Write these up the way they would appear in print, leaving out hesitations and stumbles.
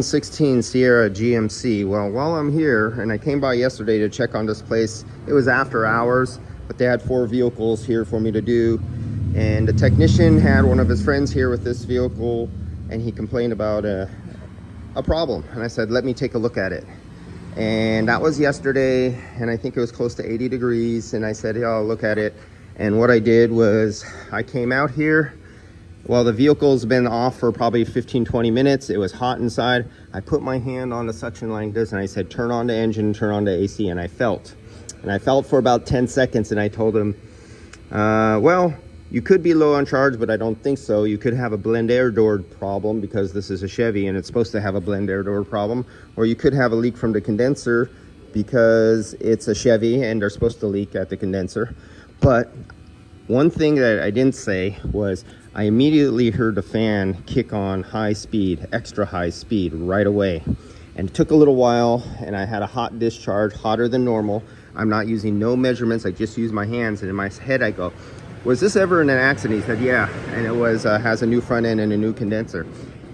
16 Sierra GMC. Well, while I'm here, and I came by yesterday to check on this place, it was after hours, but they had 4 vehicles here for me to do, and the technician had one of his friends here with this vehicle, and he complained about a problem, and I said, let me take a look at it. And that was yesterday, and I think it was close to 80 degrees, and I said, yeah, I'll look at it. And what I did was I came out here. Well, the vehicle's been off for probably 15-20 minutes. It was hot inside. I put my hand on the suction line like this, and I said, turn on the engine, turn on the AC, and I felt for about 10 seconds, and I told him, well, you could be low on charge, but I don't think so. You could have a blend air door problem because this is a Chevy and it's supposed to have a blend air door problem, or you could have a leak from the condenser because it's a Chevy and they're supposed to leak at the condenser. But one thing that I didn't say was I immediately heard the fan kick on high speed, extra high speed right away. And it took a little while, and I had a hot discharge, hotter than normal. I'm not using no measurements, I just use my hands. And in my head I go, was this ever in an accident? He said, yeah. And it was, has a new front end and a new condenser.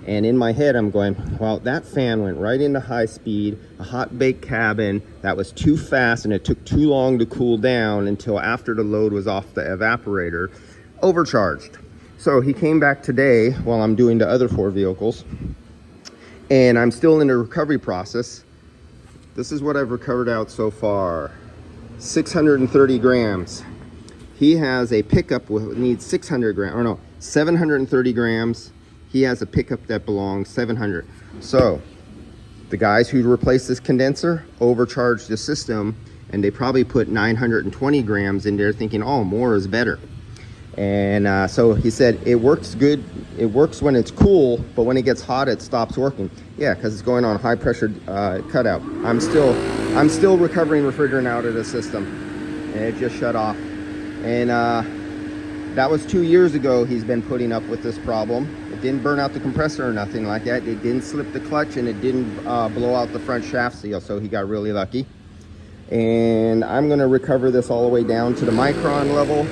And in my head I'm going, well, that fan went right into high speed, a hot baked cabin that was too fast, and it took too long to cool down until after the load was off the evaporator, overcharged. So he came back today while I'm doing the other 4 vehicles, and I'm still in the recovery process. This is what I've recovered out so far. 630 grams. He has a pickup with needs 600 grams, or no, 730 grams. He has a pickup that belongs 700. So the guys who replaced this condenser overcharged the system, and they probably put 920 grams in there thinking, oh, more is better. And so he said it works good. It works when it's cool, but when it gets hot, it stops working. Yeah, because it's going on high pressure cutout. I'm still recovering refrigerant out of the system, and it just shut off. And that was 2 years ago. He's been putting up with this problem. It didn't burn out the compressor or nothing like that. It didn't slip the clutch, and it didn't blow out the front shaft seal, so he got really lucky. And I'm going to recover this all the way down to the micron level,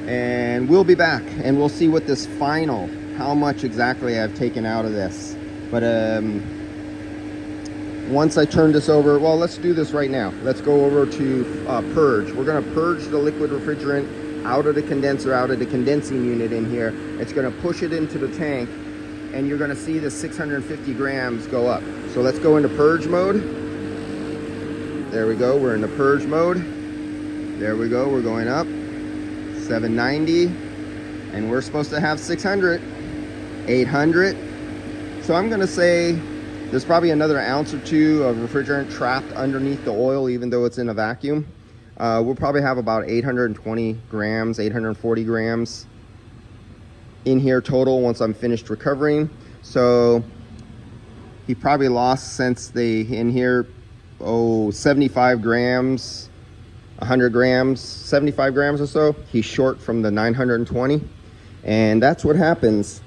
and we'll be back, and we'll see what this final, how much exactly I've taken out of this. But once I turn this over, well, let's do this right now. Let's go over to purge. We're going to purge the liquid refrigerant out of the condenser, out of the condensing unit in here. It's going to push it into the tank, and you're going to see the 650 grams go up. So let's go into purge mode. There we go. We're in the purge mode. There we go. We're going up. 790, and we're supposed to have 600, 800. So I'm going to say there's probably another ounce or 2 of refrigerant trapped underneath the oil, even though it's in a vacuum. We'll probably have about 820 grams, 840 grams in here total once I'm finished recovering. So he probably lost, since they in here, 75 grams, 100 grams, 75 grams or so. He's short from the 920, and that's what happens.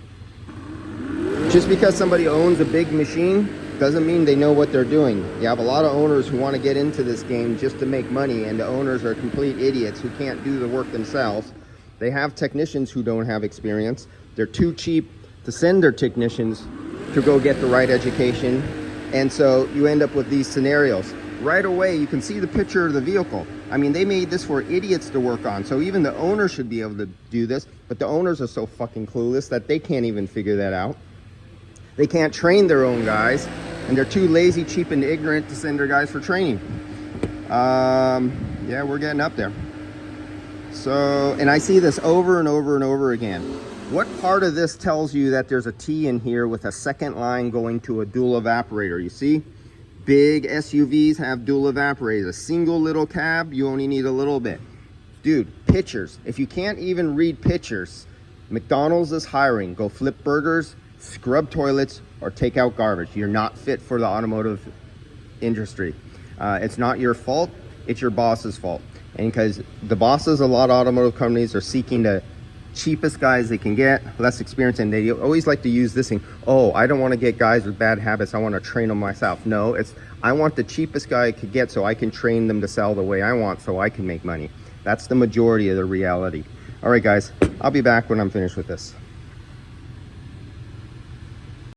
Just because somebody owns a big machine doesn't mean they know what they're doing. You have a lot of owners who want to get into this game just to make money, and the owners are complete idiots who can't do the work themselves. They have technicians who don't have experience. They're too cheap to send their technicians to go get the right education, and so you end up with these scenarios. Right away, you can see the picture of the vehicle. I mean, they made this for idiots to work on, so even the owner should be able to do this, but the owners are so fucking clueless that they can't even figure that out. They can't train their own guys, and they're too lazy, cheap, and ignorant to send their guys for training. Yeah, we're getting up there. So, and I see this over and over and over again. What part of this tells you that there's a T in here with a second line going to a dual evaporator? You see? Big SUVs have dual evaporators. A single little cab, you only need a little bit. Dude, pictures. If you can't even read pictures, McDonald's is hiring. Go flip burgers, scrub toilets, or take out garbage. You're not fit for the automotive industry. It's not your fault, it's your boss's fault. And because the bosses, a lot of automotive companies are seeking the cheapest guys they can get, less experience, and they always like to use this thing, oh, I don't want to get guys with bad habits, I want to train them myself. No, it's I want the cheapest guy I could get so I can train them to sell the way I want so I can make money. That's the majority of the reality. All right, guys, I'll be back when I'm finished with this.